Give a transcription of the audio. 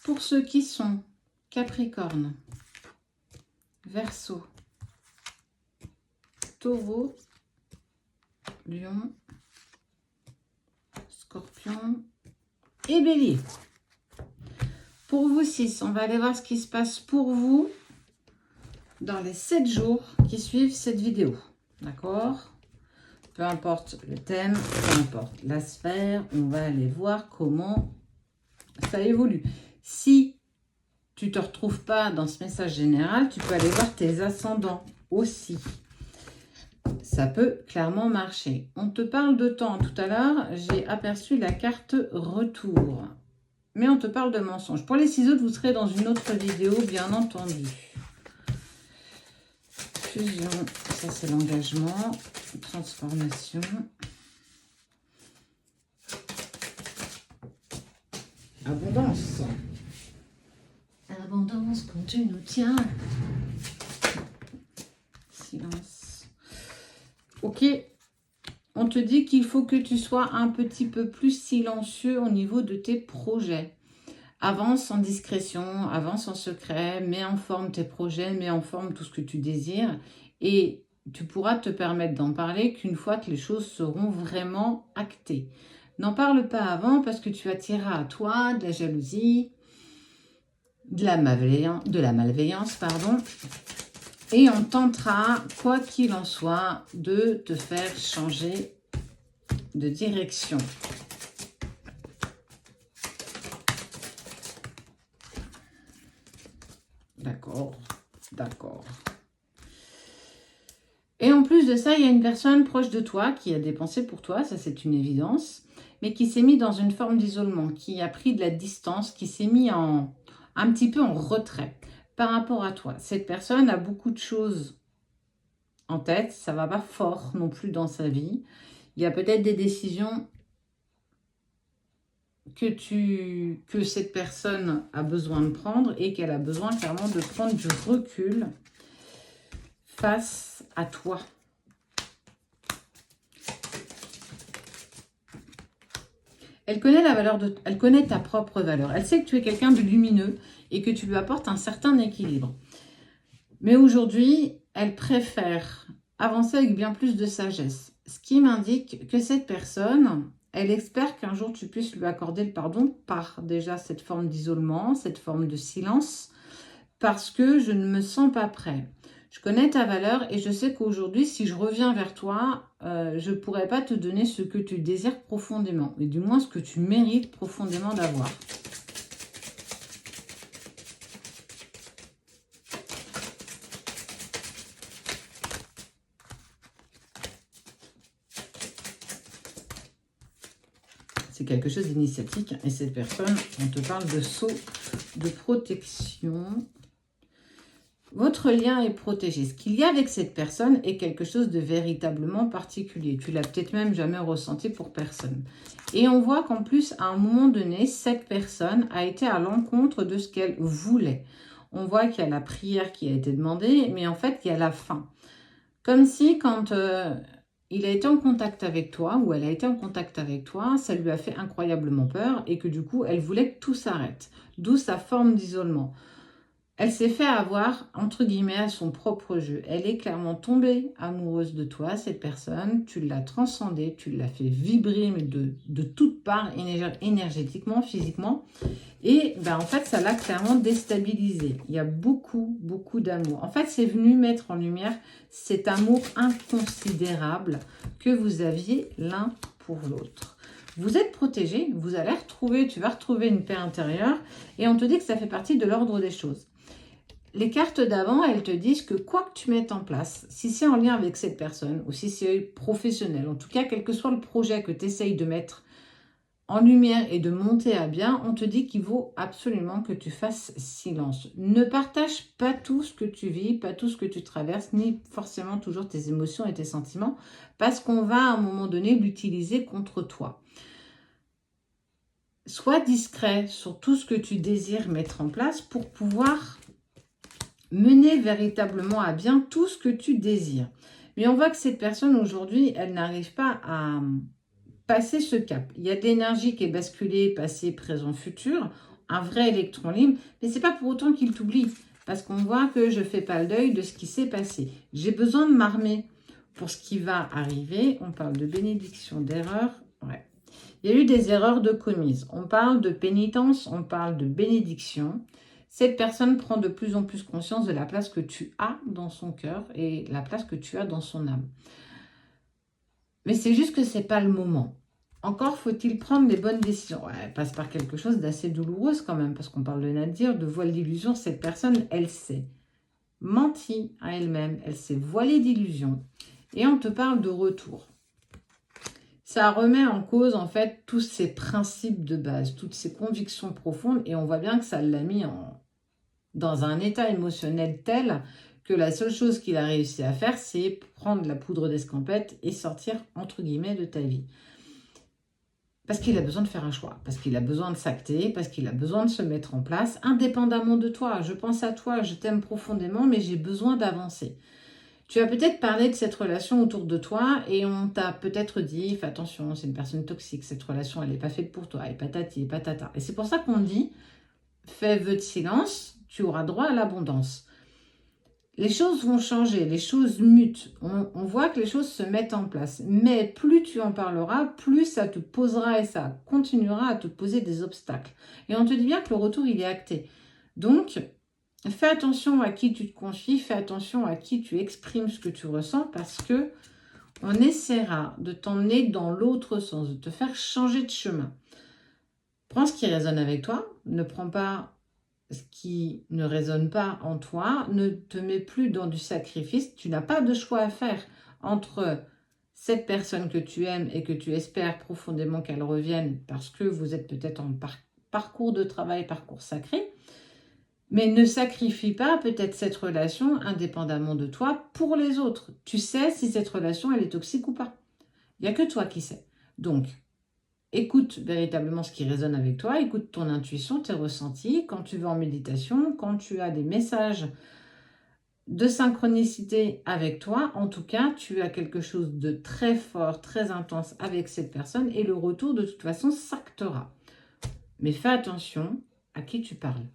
Pour ceux qui sont Capricorne, Verseau, Taureau, Lion, Scorpion et Bélier. Pour vous 6, on va aller voir ce qui se passe pour vous dans les 7 jours qui suivent cette vidéo. D'accord? Peu importe le thème, peu importe la sphère, on va aller voir comment ça évolue. Si tu ne te retrouves pas dans ce message général, tu peux aller voir tes ascendants aussi. Ça peut clairement marcher. On te parle de temps. Tout à l'heure, j'ai aperçu la carte retour. Mais on te parle de mensonges. Pour les 6 autres, vous serez dans une autre vidéo, bien entendu. Fusion, ça c'est l'engagement. Transformation. Abondance. Abondance quand tu nous tiens. Silence. Ok. On te dit qu'il faut que tu sois un petit peu plus silencieux au niveau de tes projets. Avance en discrétion, avance en secret, mets en forme tes projets, mets en forme tout ce que tu désires et tu pourras te permettre d'en parler qu'une fois que les choses seront vraiment actées. N'en parle pas avant parce que tu attireras à toi de la jalousie, de la malveillance, pardon. Et on tentera, quoi qu'il en soit, de te faire changer de direction. D'accord, d'accord. Et en plus de ça, il y a une personne proche de toi qui a des pensées pour toi, ça c'est une évidence, mais qui s'est mis dans une forme d'isolement, qui a pris de la distance, qui s'est mis un petit peu en retrait par rapport à toi. Cette personne a beaucoup de choses en tête, ça ne va pas fort non plus dans sa vie. Il y a peut-être des décisions que cette personne a besoin de prendre et qu'elle a besoin clairement de prendre du recul face à toi. Elle connaît elle connaît ta propre valeur. Elle sait que tu es quelqu'un de lumineux et que tu lui apportes un certain équilibre. Mais aujourd'hui, elle préfère avancer avec bien plus de sagesse. Ce qui m'indique que cette personne, elle espère qu'un jour tu puisses lui accorder le pardon par déjà cette forme d'isolement, cette forme de silence, parce que je ne me sens pas prêt. Je connais ta valeur et je sais qu'aujourd'hui, si je reviens vers toi, je ne pourrai pas te donner ce que tu désires profondément, et du moins ce que tu mérites profondément d'avoir. C'est quelque chose d'initiatique et cette personne, on te parle de saut de protection. Votre lien est protégé. Ce qu'il y a avec cette personne est quelque chose de véritablement particulier. Tu l'as peut-être même jamais ressenti pour personne. Et on voit qu'en plus, à un moment donné, cette personne a été à l'encontre de ce qu'elle voulait. On voit qu'il y a la prière qui a été demandée, mais en fait, il y a la fin. Comme si quand il a été en contact avec toi, ou elle a été en contact avec toi, ça lui a fait incroyablement peur et que du coup, elle voulait que tout s'arrête. D'où sa forme d'isolement. Elle s'est fait avoir, entre guillemets, à son propre jeu. Elle est clairement tombée amoureuse de toi, cette personne. Tu l'as transcendée, tu l'as fait vibrer mais de toutes parts, énergétiquement, physiquement. Et ben, en fait, ça l'a clairement déstabilisée. Il y a beaucoup, beaucoup d'amour. En fait, c'est venu mettre en lumière cet amour inconsidérable que vous aviez l'un pour l'autre. Vous êtes protégé, vous allez retrouver, tu vas retrouver une paix intérieure et on te dit que ça fait partie de l'ordre des choses. Les cartes d'avant, elles te disent que quoi que tu mettes en place, si c'est en lien avec cette personne ou si c'est professionnel, en tout cas, quel que soit le projet que tu essayes de mettre en lumière et de monter à bien, on te dit qu'il vaut absolument que tu fasses silence. Ne partage pas tout ce que tu vis, pas tout ce que tu traverses, ni forcément toujours tes émotions et tes sentiments, parce qu'on va à un moment donné l'utiliser contre toi. Sois discret sur tout ce que tu désires mettre en place pour pouvoir mener véritablement à bien tout ce que tu désires. Mais on voit que cette personne aujourd'hui, elle n'arrive pas à passer ce cap. Il y a de l'énergie qui est basculée, passé, présent, futur. un vrai électron libre, mais c'est pas pour autant qu'il t'oublie, parce qu'on voit que je fais pas le deuil de ce qui s'est passé. J'ai besoin de m'armer pour ce qui va arriver. On parle de bénédiction, d'erreur. Ouais. Il y a eu des erreurs de commises. On parle de pénitence, on parle de bénédiction. Cette personne prend de plus en plus conscience de la place que tu as dans son cœur et la place que tu as dans son âme. Mais c'est juste que ce n'est pas le moment. Encore faut-il prendre les bonnes décisions. Ouais, elle passe par quelque chose d'assez douloureux quand même, parce qu'on parle de nadir, de voile d'illusion. Cette personne, elle s'est menti à elle-même, elle s'est voilée d'illusions. Et on te parle de retour. Ça remet en cause, en fait, tous ces principes de base, toutes ces convictions profondes. Et on voit bien que ça l'a mis dans un état émotionnel tel que la seule chose qu'il a réussi à faire, c'est prendre la poudre d'escampette et sortir, entre guillemets, de ta vie. Parce qu'il a besoin de faire un choix, parce qu'il a besoin de s'acter, parce qu'il a besoin de se mettre en place, indépendamment de toi. Je pense à toi, je t'aime profondément, mais j'ai besoin d'avancer. Tu as peut-être parlé de cette relation autour de toi et on t'a peut-être dit, fais attention, c'est une personne toxique, cette relation, elle n'est pas faite pour toi, et patati et patata. Et c'est pour ça qu'on dit, fais vœu de silence, tu auras droit à l'abondance. Les choses vont changer, les choses mutent. On voit que les choses se mettent en place. Mais plus tu en parleras, plus ça te posera et ça continuera à te poser des obstacles. Et on te dit bien que le retour, il est acté. Donc, fais attention à qui tu te confies, fais attention à qui tu exprimes ce que tu ressens parce que on essaiera de t'emmener dans l'autre sens, de te faire changer de chemin. Prends ce qui résonne avec toi, ne prends pas ce qui ne résonne pas en toi, ne te mets plus dans du sacrifice. Tu n'as pas de choix à faire entre cette personne que tu aimes et que tu espères profondément qu'elle revienne parce que vous êtes peut-être en parcours de travail, parcours sacré. Mais ne sacrifie pas peut-être cette relation indépendamment de toi pour les autres. Tu sais si cette relation elle est toxique ou pas. Il n'y a que toi qui sais. Donc, écoute véritablement ce qui résonne avec toi, écoute ton intuition, tes ressentis, quand tu vas en méditation, quand tu as des messages de synchronicité avec toi, en tout cas, tu as quelque chose de très fort, très intense avec cette personne et le retour de toute façon s'actera. Mais fais attention à qui tu parles.